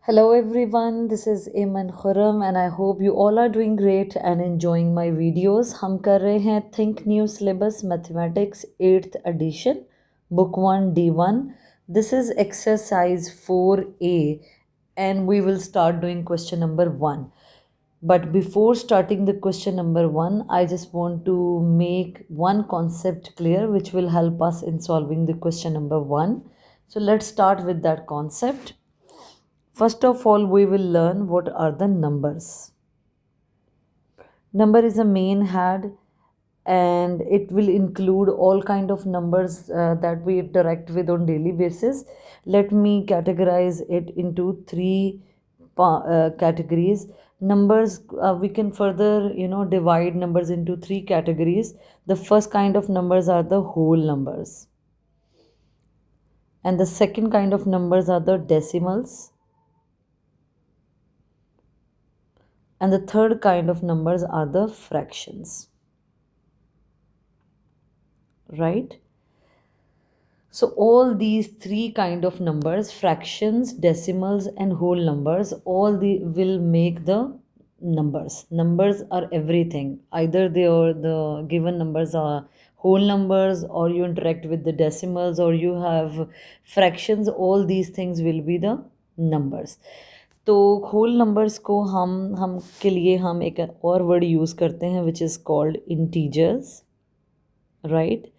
Hello everyone, this is Iman Khurram and I hope you all are doing great and enjoying my videos. हम कर रहे हैं Think New Syllabus Mathematics 8th edition, Book 1 D1. This is exercise 4A and we will start doing question number 1. But before starting the question number 1, I just want to make one concept clear which will help us in solving the question number 1. So let's start with that concept. First of all, we will learn what are the numbers. Number is a main head and it will include all kind of numbers that we interact with on daily basis. Let me categorize it into three categories. Numbers, we can further divide numbers into three categories. The first kind of numbers are the whole numbers, and the second kind of numbers are the decimals, and the third kind of numbers are the fractions, right? So all these three kind of numbers, fractions, decimals and whole numbers, all the will make the numbers are everything. Either they are the given numbers are whole numbers, or you interact with the decimals, or you have fractions. All these things will be the numbers. तो whole numbers को हम के लिए हम एक और word use करते हैं which is called integers, right.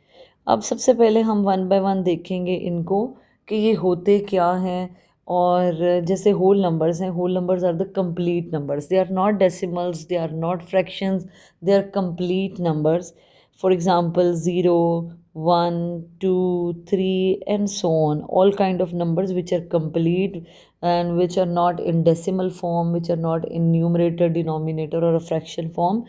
अब सबसे पहले हम वन बाय वन देखेंगे इनको कि ये होते क्या हैं। और जैसे होल नंबर्स हैं, whole numbers are the complete numbers, they are not decimals, they are not fractions, they are complete numbers. For example, 0, 1, 2, 3 and so on, all kind of numbers which are complete and which are not in decimal form, which are not in numerator, denominator or a fraction form,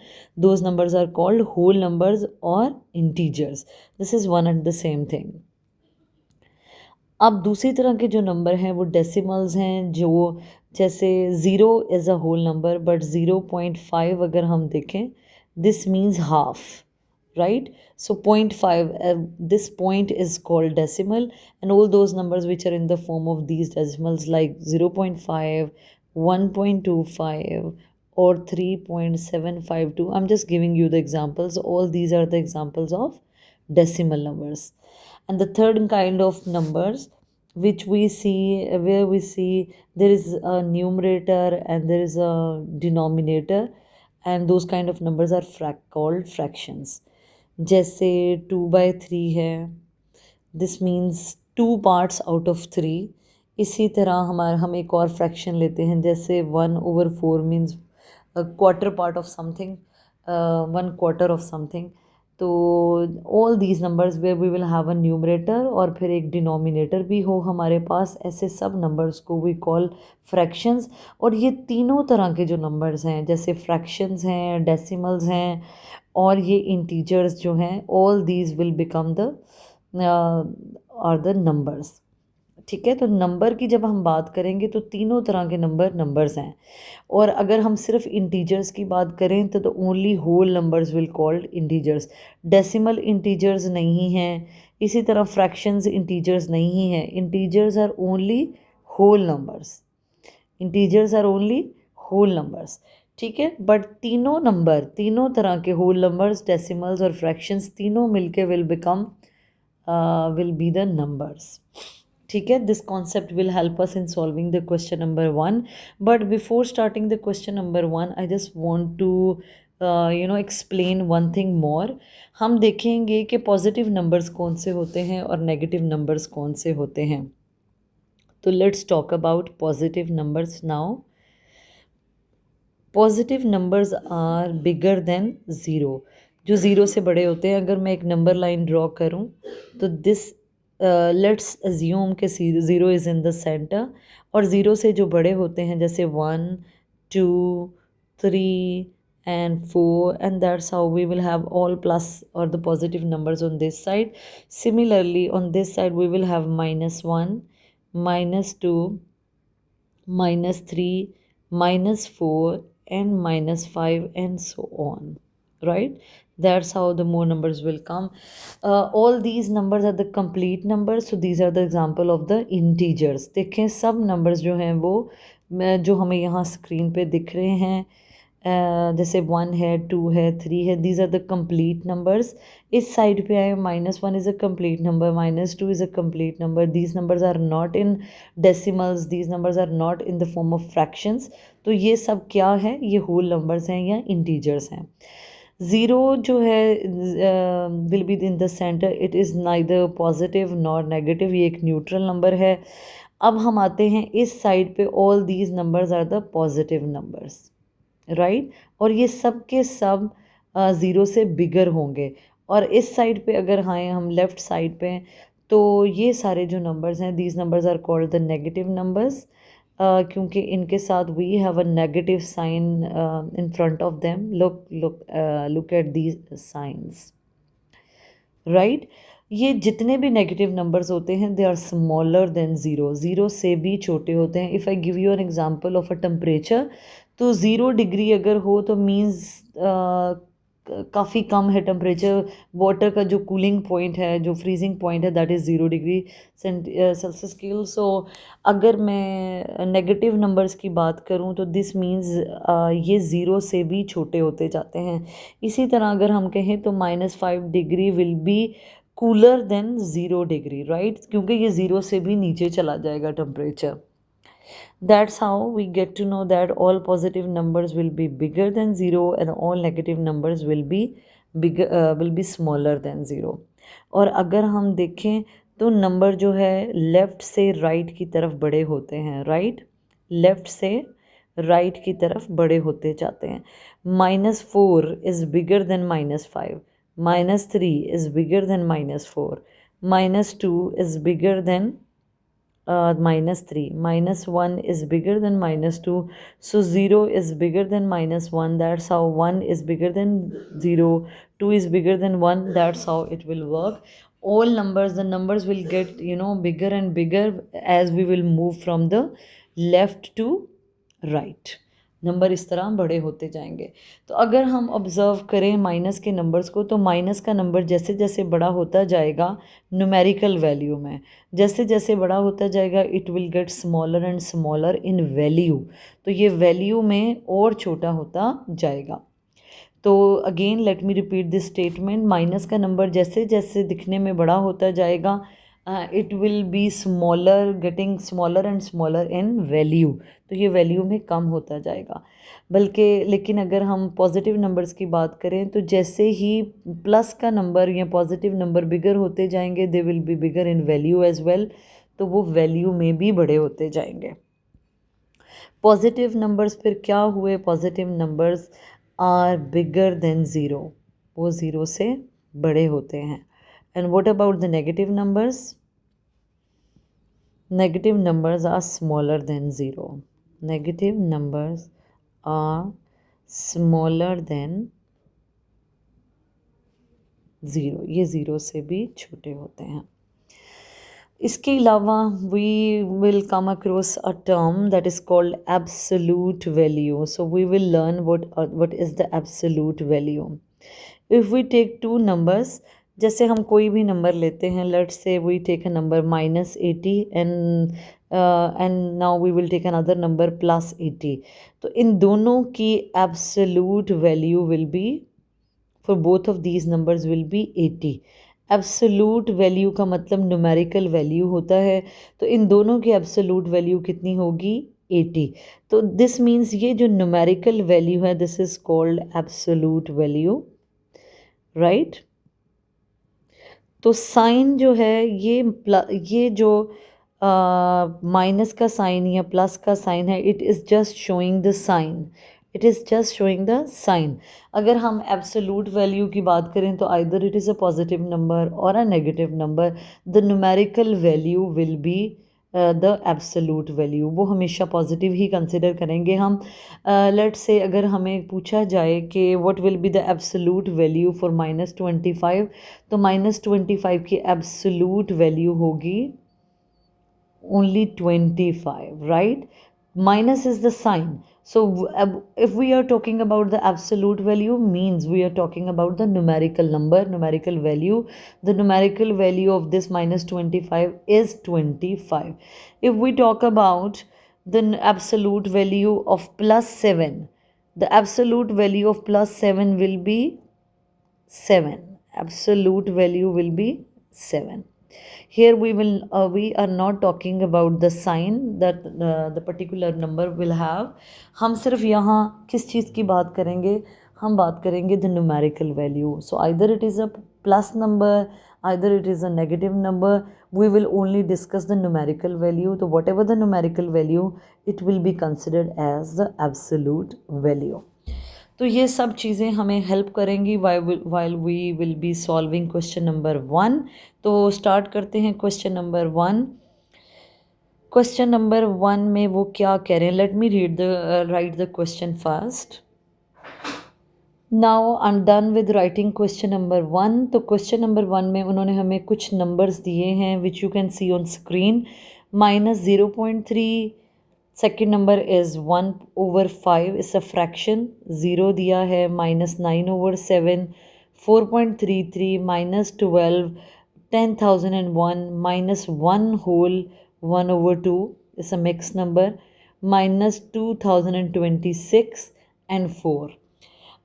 those numbers are called whole numbers or integers. This is one and the same thing. अब दूसरी तरह के जो number हैं वो decimals हैं, जो जैसे 0 is a whole number but 0.5 अगर हम देखें, this means half, right? So 0.5, this point is called decimal, and all those numbers which are in the form of these decimals like 0.5, 1.25 or 3.752, I'm just giving you the examples. All these are the examples of decimal numbers. And the third kind of numbers which we see, where we see there is a numerator and there is a denominator, and those kind of numbers are called fractions. जैसे 2/3 है, this means 2 parts out of 3. इसी तरह हम एक और fraction लेते हैं, जैसे 1/4 means quarter part of something, 1/4 of something. तो all these numbers where we will have a numerator और फिर एक डिनोमिनेटर भी हो हमारे पास, ऐसे सब नंबर्स को वी कॉल फ्रैक्शंस. और ये तीनों तरह के जो नंबर्स हैं, जैसे फ्रैक्शंस हैं, डेसिमल्स हैं और ये इंटीजर्स जो हैं, all these will become the are the numbers. ठीक है, तो नंबर की जब हम बात करेंगे तो तीनों तरह के नंबर्स हैं. और अगर हम सिर्फ इंटीजर्स की बात करें तो only whole numbers will called integers. Decimal integers नहीं हैं, इसी तरह फ्रैक्शंस इंटीजर्स नहीं हैं. Integers are only whole numbers, integers are only whole numbers. ठीक है, बट तीनों नंबर, तीनों तरह के होल नंबर्स, डेसिमल्स और फ्रैक्शंस, तीनों मिलके will become will be the numbers. ठीक है, this concept will help us in solving the question number 1. But before starting the question number 1, I just want to explain one thing more. हम देखेंगे कि positive numbers कौन से होते हैं और नेगेटिव नंबर्स कौन से होते हैं. तो let's talk about positive numbers now. Positive numbers are bigger than zero, जो ज़ीरो से बड़े होते हैं. अगर मैं एक नंबर लाइन ड्रॉ करूं तो दिस, लेट्स अज्यूम के zero is in the centre, और ज़ीरो से जो बड़े होते हैं जैसे 1, 2, 3 and 4, and that's how we will have all plus or the positive numbers on this side. Similarly on this side we will have -1, -2, -3, -4 and -5 and so on, right? That's how the more numbers will come. All these numbers are the complete numbers, so these are the example of the integers. देखें सब numbers जो हैं वो जो हमें यहाँ screen पे दिख रहे हैं, जैसे 1 है, 2 है, 3 है, these are the complete numbers. इस साइड पे आए, -1 is a complete number, -2 is a complete number. These numbers are not in decimals, these numbers are not in the form of fractions. तो ये सब क्या है, ये होल नंबर्स हैं या इंटीजर्स हैं. ज़ीरो जो है will be in the centre, it is neither positive nor negative, ये एक न्यूट्रल नंबर है. अब हम आते हैं इस साइड पे, all these numbers are the positive numbers, right. और ये सब के सब ज़ीरो से बिगर होंगे. और इस साइड पे अगर आए हम, लेफ़्ट साइड पे, तो ये सारे जो नंबर्स हैं, these numbers are called the negative numbers, क्योंकि इनके साथ we have a negative sign in front of them. Look at these signs, right. ये जितने भी नेगेटिव नंबर्स होते हैं, they are smaller than zero, zero से भी छोटे होते हैं. If I give you an example of a temperature, तो 0 डिग्री अगर हो तो मीन्स काफ़ी कम है टेम्परेचर. वाटर का जो कूलिंग पॉइंट है, जो फ्रीजिंग पॉइंट है, that is 0 degree Celsius scale. So अगर मैं नेगेटिव नंबर्स की बात करूं तो दिस मीन्स ये ज़ीरो से भी छोटे होते जाते हैं. इसी तरह अगर हम कहें तो -5 degree will be cooler than 0 degree, right, क्योंकि ये ज़ीरो से भी नीचे चला जाएगा temperature. That's how we get to know that all positive numbers will be bigger than 0 and all negative numbers will be smaller than 0. और अगर हम देखें तो नंबर जो है लेफ़्ट से राइट की तरफ बड़े होते हैं, राइट, लेफ़्ट से राइट की तरफ बड़े होते जाते हैं. -4 is bigger than -5, -3 is bigger than -4, -2 is bigger than -3, -1 is bigger than -2, so 0 is bigger than -1. That's how 1 is bigger than 0, 2 is bigger than 1. That's how it will work. All numbers, the numbers will get bigger and bigger as we will move from the left to right. Number इस तरह बड़े होते जाएंगे. तो अगर हम observe करें minus के नंबर्स को, तो माइनस का नंबर जैसे जैसे बड़ा होता जाएगा न्यूमेरिकल वैल्यू में, जैसे जैसे बड़ा होता जाएगा, it will get smaller and smaller in value. तो ये वैल्यू में और छोटा होता जाएगा. तो again let me repeat this statement, minus का नंबर जैसे जैसे दिखने में बड़ा होता जाएगा, it will be smaller, getting smaller and smaller in value. तो ये वैल्यू में कम होता जाएगा. बल्कि लेकिन अगर हम पॉजिटिव नंबर्स की बात करें, तो जैसे ही प्लस का नंबर या पॉजिटिव नंबर बिगर होते जाएंगे, they will be bigger in value as well. तो वो वैल्यू में भी बड़े होते जाएंगे. पॉजिटिव नंबर्स फिर क्या हुए, positive numbers are bigger than zero, वो ज़ीरो से बड़े होते हैं. And what about the negative numbers? Negative numbers are smaller than 0. Negative numbers are smaller than 0. ये 0 से भी छोटे होते हैं. इसके अलावा we will come across a term that is called absolute value. So we will learn what is the absolute value. If we take two numbers, जैसे हम कोई भी नंबर लेते हैं, let's say we take a number -80 and now we will take another number +80. तो इन दोनों की absolute value will be, for both of these numbers will be 80. Absolute value का मतलब न्यूमेरिकल वैल्यू होता है. तो इन दोनों की एब्सोल्यूट वैल्यू कितनी होगी? 80. तो दिस मीन्स ये जो न्यूमेरिकल वैल्यू है, this is called absolute value, right. तो साइन जो है, ये जो माइनस का साइन या प्लस का साइन है, it is just showing the sign, it is just showing the sign. अगर हम एब्सोल्यूट वैल्यू की बात करें, तो either it is a positive number और a negative number, the numerical value will be the absolute value. वो हमेशा positive ही consider करेंगे हम. लेट्स से अगर हमें पूछा जाए कि what will be the absolute value for -25, तो -25 की एब्सोल्यूट वैल्यू होगी only 25, right? Minus is the sign. So if we are talking about the absolute value, means we are talking about the numerical number, numerical value. The numerical value of this -25 is 25. If we talk about the absolute value of plus 7. The absolute value of plus 7 will be 7. Absolute value will be 7. Here we are not talking about the sign that the particular number will have. हम सिर्फ यहाँ किस चीज़ की बात करेंगे, हम बात करेंगे the numerical value. So either it is a plus number, either it is a negative number. We will only discuss the numerical value. So whatever the numerical value, it will be considered as the absolute value. तो ये सब चीज़ें हमें help करेंगी while we will be solving question number 1. तो start करते हैं question number 1. Question number 1 में वो क्या कह रहे हैं, let me right the question first. Now I am done with writing question number 1. तो क्वेश्चन नंबर 1 में उन्होंने हमें कुछ नंबर्स दिए हैं which you can see on screen. -0.3. Second number is 1/5 इस अ फ्रैक्शन. ज़ीरो दिया है. -9/7. 4.33 -12. 10,001 -1 whole 1/2 is a mixed number. -2026 and 4.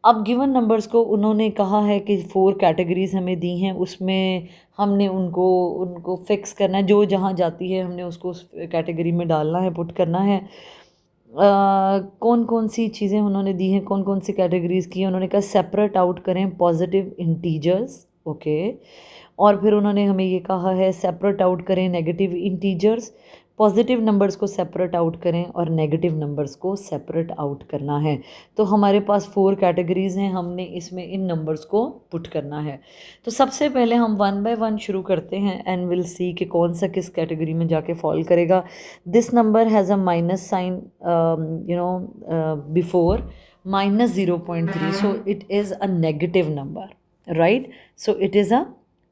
अब गिवन नंबर्स को उन्होंने कहा है कि 4 कैटेगरीज हमें दी हैं, उसमें हमने उनको फिक्स करना है. जो जहाँ जाती है हमने उसको उस कैटेगरी में डालना है, पुट करना है. कौन कौन सी चीज़ें उन्होंने दी हैं, कौन कौन सी कैटेगरीज की. उन्होंने कहा सेपरेट आउट करें पॉजिटिव इंटीजर्स. ओके. और फिर उन्होंने हमें ये कहा है सेपरेट आउट करें नेगेटिव इंटीजर्स. पॉजिटिव नंबर्स को सेपरेट आउट करें और नेगेटिव नंबर्स को सेपरेट आउट करना है. तो हमारे पास 4 कैटेगरीज हैं, हमने इसमें इन नंबर्स को पुट करना है. तो सबसे पहले हम 1 बाय 1 शुरू करते हैं एंड विल सी कि कौन सा किस कैटेगरी में जाके फॉल करेगा. This number has a minus sign before -0.3, so it is a negative number, right. So it is a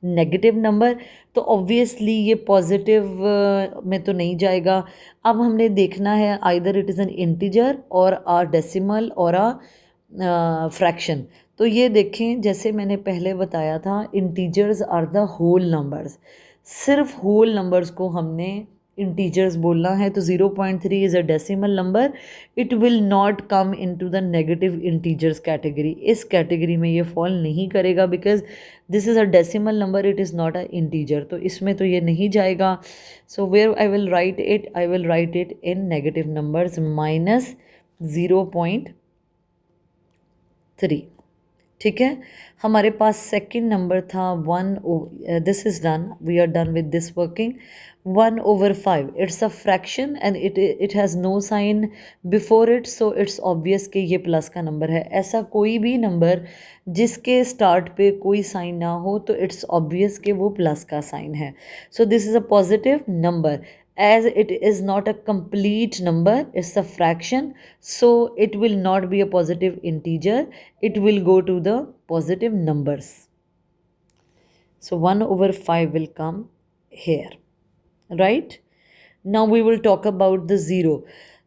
negative number. तो ऑब्वियसली ये पॉजिटिव में तो नहीं जाएगा. अब हमने देखना है either it is an integer और अ डेसिमल और अ फ्रैक्शन. तो ये देखें, जैसे मैंने पहले बताया था, integers are the whole numbers. सिर्फ होल नंबर्स को हमने इंटीजर्स बोलना है. तो 0.3 is a decimal number. It will not come into the negative integers category. इस कैटेगरी में ये फॉल नहीं करेगा because this is a decimal number, it is not a integer. तो इसमें तो ये नहीं जाएगा. So where I will write it, I will write it in negative numbers -0.3. ठीक है. हमारे पास सेकंड नंबर था 1. This is done, we are done with this working. 1/5 it's a fraction and it has no sign before it, so it's obvious कि ये plus का number है. ऐसा कोई भी नंबर जिसके स्टार्ट पे कोई साइन ना हो तो इट्स ऑब्वियस कि वो प्लस का साइन है. So this is a positive number. As it is not a complete number, it's a fraction, so it will not be a positive integer, it will go to the positive numbers. So 1/5 will come here, right. Now we will talk about the 0.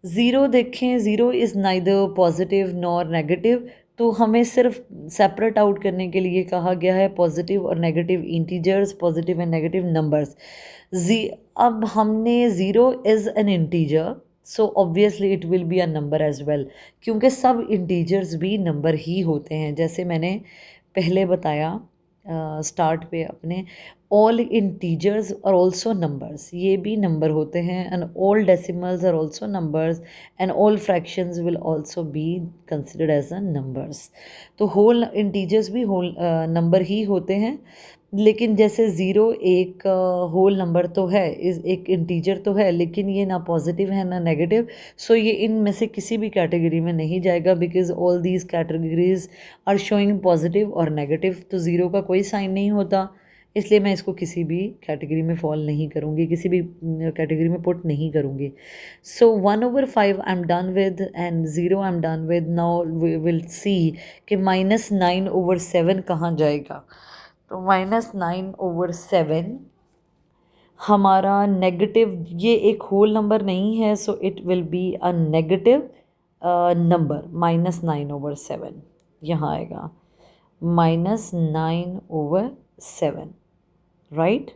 0 देखें, 0 is neither positive nor negative. तो हमें सिर्फ separate out करने के लिए कहा गया है पॉजिटिव और negative integers, positive and negative numbers. अब हमने 0 is an integer, so obviously it will be a number as well, क्योंकि सब इंटीजर्स भी नंबर ही होते हैं. जैसे मैंने पहले बताया स्टार्ट पे अपने, all integers are also numbers, ये भी नंबर होते हैं. And all decimals are also numbers and all fractions will also be considered as a numbers. तो होल इंटीजर्स भी होल नंबर ही होते हैं. लेकिन जैसे 0 एक होल नंबर तो है, एक इंटीजर तो है, लेकिन ये ना पॉजिटिव है ना नेगेटिव. सो ये इनमें से किसी भी कैटेगरी में नहीं जाएगा because all these categories are showing positive और नेगेटिव. तो 0 का कोई साइन नहीं होता, इसलिए मैं इसको किसी भी कैटेगरी में फॉल नहीं करूँगी, किसी भी कैटेगरी में पुट नहीं करूँगी. So 1/5 I am done with and 0 I am done with. Now we will see कि -9/7 कहाँ जाएगा. तो -9/7 हमारा नेगेटिव, ये एक होल नंबर नहीं है, so it will be a negative number. -9/7 यहाँ आएगा, -9/7, right.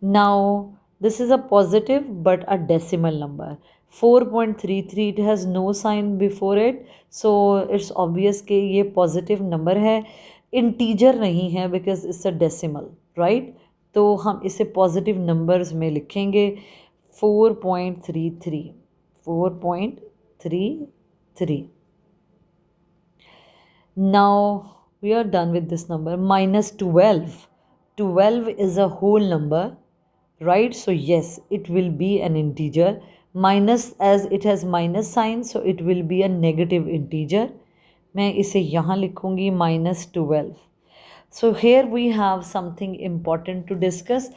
Now This is a positive but a decimal number. 4.33, it has no sign before it, so it's obvious कि ये positive number है, integer नहीं है because it's a decimal, right? तो हम इसे positive numbers में लिखेंगे 4.33, 4.33. Now we are done with this number. Minus 12. 12 is a whole number, right? So yes, it will be an integer. Minus, as it has minus sign, so it will be a negative integer. मैं इसे यहाँ लिखूँगी -12. So here we have something important to discuss.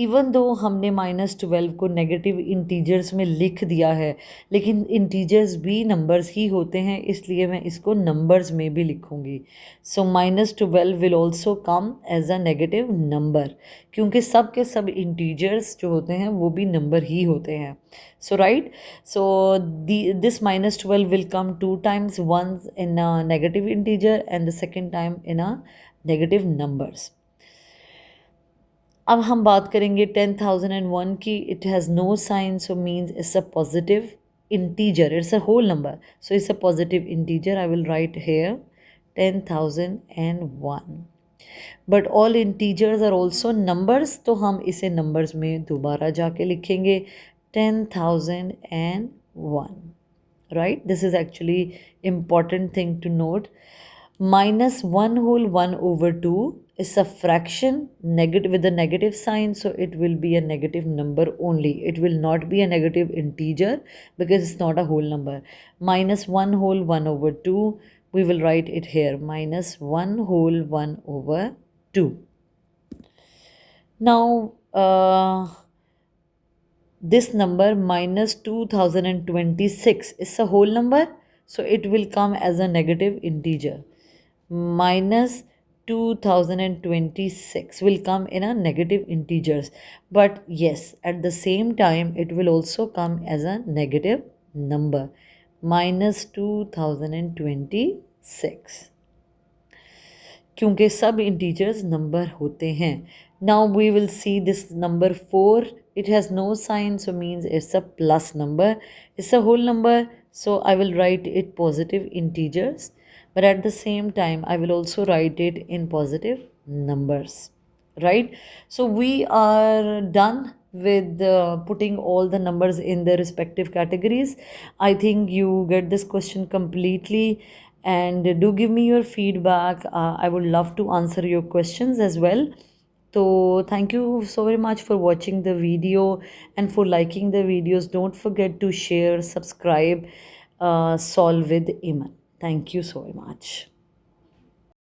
Even though हमने -12 को negative integers में लिख दिया है, लेकिन इंटीजर्स भी नंबर्स ही होते हैं, इसलिए मैं इसको नंबर्स में भी लिखूँगी. So -12 will also come as a negative number, क्योंकि सब के सब इंटीजर्स जो होते हैं वो भी नंबर ही होते हैं. So right, so this -12 will come 2 times, once in a negative integer and the second time in a negative numbers. अब हम बात करेंगे 10,001 की. It has no sign, so means it's a positive integer, it's a whole number, so it's a positive integer. I will write here 10,001. But all integers are also numbers, तो हम इसे numbers में दोबारा जाके लिखेंगे 10,001. right? This is actually important thing to note. -1 whole 1 over 2 is a fraction negative with a negative sign, so it will be a negative number only. It will not be a negative integer because it's not a whole number. -1 whole 1 over 2, we will write it here, -1 whole 1 over 2. Now this number -2026 is a whole number, so it will come as a negative integer. -2026 will come in a negative integers, but yes, at the same time it will also come as a negative number. -2026, क्योंकि सब integers number होते हैं. Now we will see this number 4. It has no sign, so means it's a plus number, it's a whole number, so I will write it positive integers, but at the same time I will also write it in positive numbers, right? So we are done with putting all the numbers in their respective categories. I think you get this question completely, and do give me your feedback. I would love to answer your questions as well. So thank you so very much for watching the video and for liking the videos. Don't forget to share, subscribe, solve with Iman. Thank you so much.